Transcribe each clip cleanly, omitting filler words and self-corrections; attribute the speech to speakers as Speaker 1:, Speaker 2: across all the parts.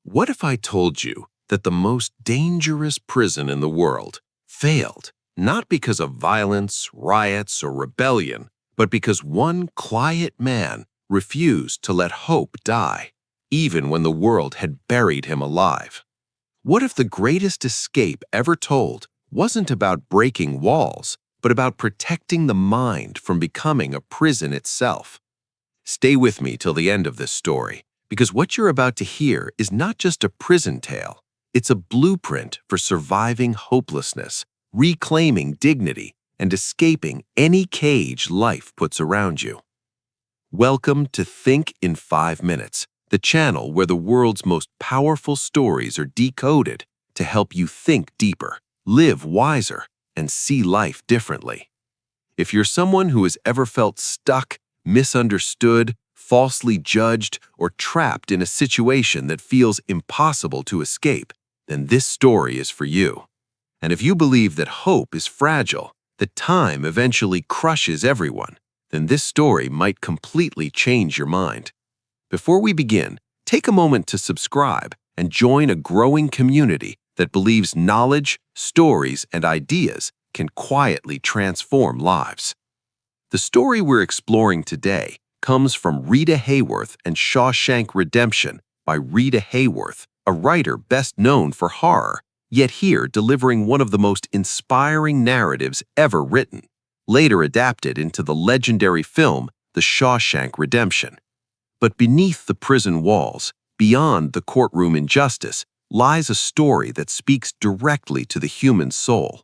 Speaker 1: What if I told you that the most dangerous prison in the world failed, not because of violence, riots, or rebellion, but because one quiet man refused to let hope die, even when the world had buried him alive? What if the greatest escape ever told wasn't about breaking walls, but about protecting the mind from becoming a prison itself? Stay with me till the end of this story, because what you're about to hear is not just a prison tale, it's a blueprint for surviving hopelessness, reclaiming dignity, and escaping any cage life puts around you. Welcome to Think in 5 Minutes, the channel where the world's most powerful stories are decoded to help you think deeper, live wiser, and see life differently. If you're someone who has ever felt stuck, misunderstood, falsely judged, or trapped in a situation that feels impossible to escape, then this story is for you. And if you believe that hope is fragile, that time eventually crushes everyone, then this story might completely change your mind. Before we begin, take a moment to subscribe and join a growing community that believes knowledge, stories, and ideas can quietly transform lives. The story we're exploring today comes from Rita Hayworth and Shawshank Redemption by Rita Hayworth, a writer best known for horror, yet here delivering one of the most inspiring narratives ever written, later adapted into the legendary film The Shawshank Redemption. But beneath the prison walls, beyond the courtroom injustice, lies a story that speaks directly to the human soul.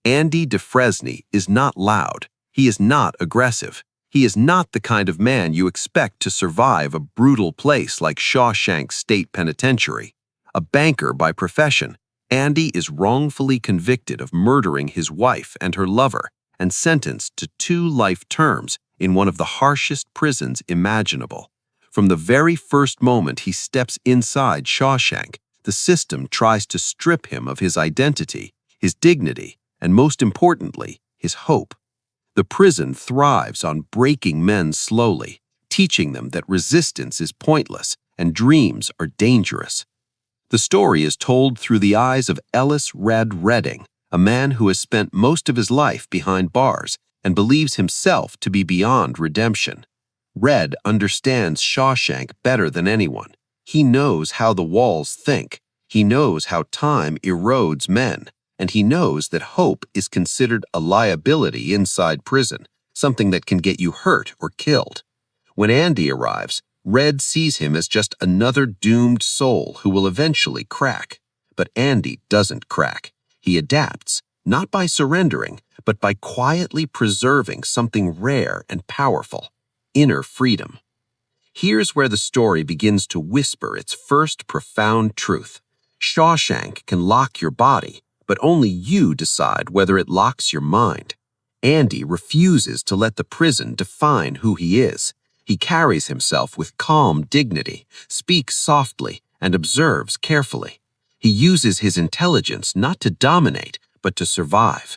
Speaker 1: Andy Dufresne is not loud. He is not aggressive. He is not the kind of man you expect to survive a brutal place like Shawshank State Penitentiary. A banker by profession, Andy is wrongfully convicted of murdering his wife and her lover and sentenced to 2 life terms in one of the harshest prisons imaginable. From the very first moment he steps inside Shawshank, the system tries to strip him of his identity, his dignity, and most importantly, his hope. The prison thrives on breaking men slowly, teaching them that resistance is pointless and dreams are dangerous. The story is told through the eyes of Ellis "Red" Redding, a man who has spent most of his life behind bars and believes himself to be beyond redemption. Red understands Shawshank better than anyone. He knows how the walls think. He knows how time erodes men. And he knows that hope is considered a liability inside prison, something that can get you hurt or killed. When Andy arrives, Red sees him as just another doomed soul who will eventually crack. But Andy doesn't crack. He adapts, not by surrendering, but by quietly preserving something rare and powerful: inner freedom. Here's where the story begins to whisper its first profound truth. Shawshank can lock your body, but only you decide whether it locks your mind. Andy refuses to let the prison define who he is. He carries himself with calm dignity, speaks softly, and observes carefully. He uses his intelligence not to dominate, but to survive.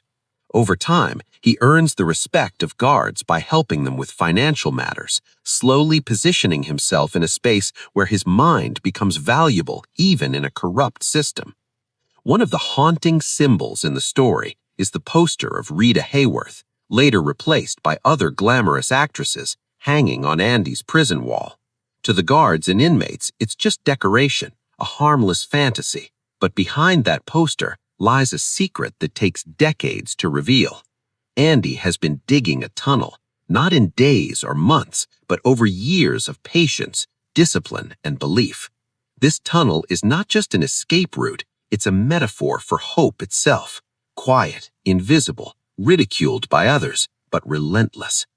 Speaker 1: Over time, he earns the respect of guards by helping them with financial matters, slowly positioning himself in a space where his mind becomes valuable even in a corrupt system. One of the haunting symbols in the story is the poster of Rita Hayworth, later replaced by other glamorous actresses, hanging on Andy's prison wall. To the guards and inmates, it's just decoration, a harmless fantasy. But behind that poster lies a secret that takes decades to reveal. Andy has been digging a tunnel, not in days or months, but over years of patience, discipline, and belief. This tunnel is not just an escape route. It's a metaphor for hope itself, quiet, invisible, ridiculed by others, but relentless.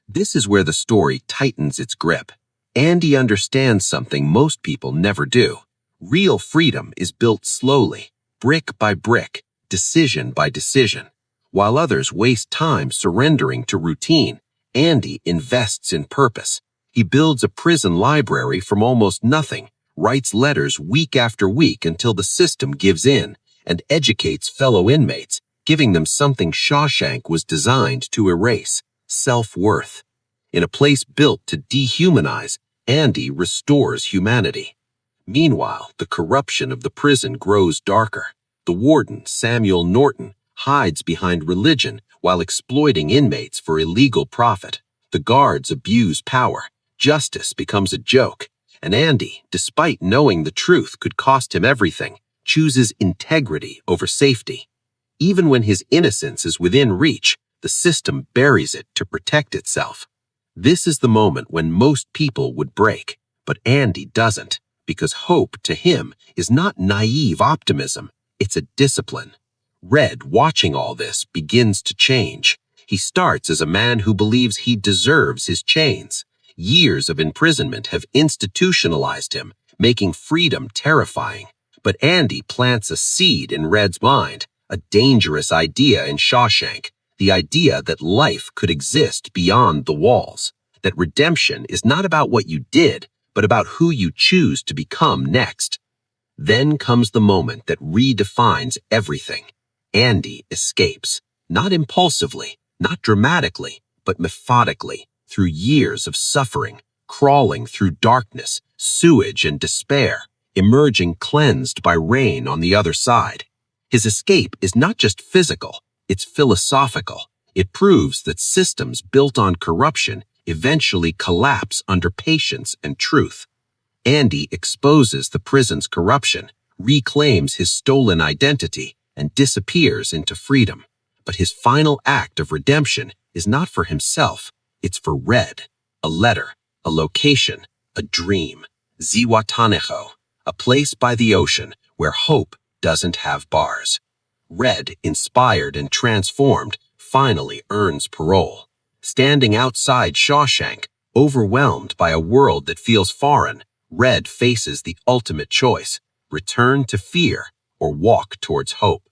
Speaker 1: This is where the story tightens its grip. Andy understands something most people never do. Real freedom is built slowly, brick by brick, decision by decision. While others waste time surrendering to routine, Andy invests in purpose. He builds a prison library from almost nothing, writes letters week after week until the system gives in, and educates fellow inmates, giving them something Shawshank was designed to erase: self-worth. In a place built to dehumanize, Andy restores humanity. Meanwhile, the corruption of the prison grows darker. The warden, Samuel Norton, hides behind religion while exploiting inmates for illegal profit. The guards abuse power. Justice becomes a joke. And Andy, despite knowing the truth could cost him everything, chooses integrity over safety. Even when his innocence is within reach, the system buries it to protect itself. This is the moment when most people would break, but Andy doesn't, because hope to him is not naive optimism, it's a discipline. Red, watching all this, begins to change. He starts as a man who believes he deserves his chains. Years of imprisonment have institutionalized him, making freedom terrifying. But Andy plants a seed in Red's mind, a dangerous idea in Shawshank, the idea that life could exist beyond the walls, that redemption is not about what you did, but about who you choose to become next. Then comes the moment that redefines everything. Andy escapes, not impulsively, not dramatically, but methodically, through years of suffering, crawling through darkness, sewage and despair, emerging cleansed by rain on the other side. His escape is not just physical, it's philosophical. It proves that systems built on corruption eventually collapse under patience and truth. Andy exposes the prison's corruption, reclaims his stolen identity, and disappears into freedom. But his final act of redemption is not for himself, it's for Red. A letter, a location, a dream. Ziwatanejo, a place by the ocean where hope doesn't have bars. Red, inspired and transformed, finally earns parole. Standing outside Shawshank, overwhelmed by a world that feels foreign, Red faces the ultimate choice: return to fear or walk towards hope.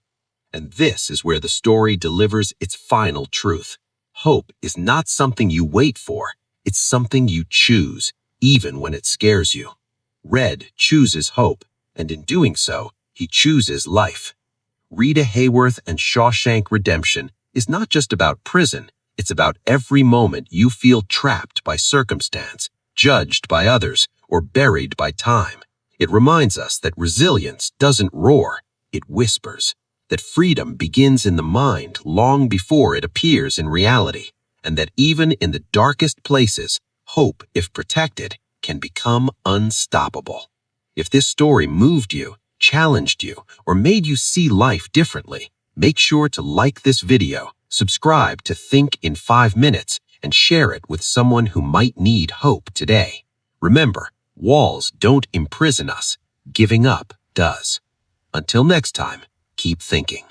Speaker 1: And this is where the story delivers its final truth. Hope is not something you wait for, it's something you choose, even when it scares you. Red chooses hope, and in doing so, he chooses life. Rita Hayworth and Shawshank Redemption is not just about prison, it's about every moment you feel trapped by circumstance, judged by others, or buried by time. It reminds us that resilience doesn't roar, it whispers, that freedom begins in the mind long before it appears in reality, and that even in the darkest places, hope, if protected, can become unstoppable. If this story moved you, challenged you, or made you see life differently, make sure to like this video, subscribe to Think in 5 Minutes, and share it with someone who might need hope today. Remember, walls don't imprison us, giving up does. Until next time, keep thinking.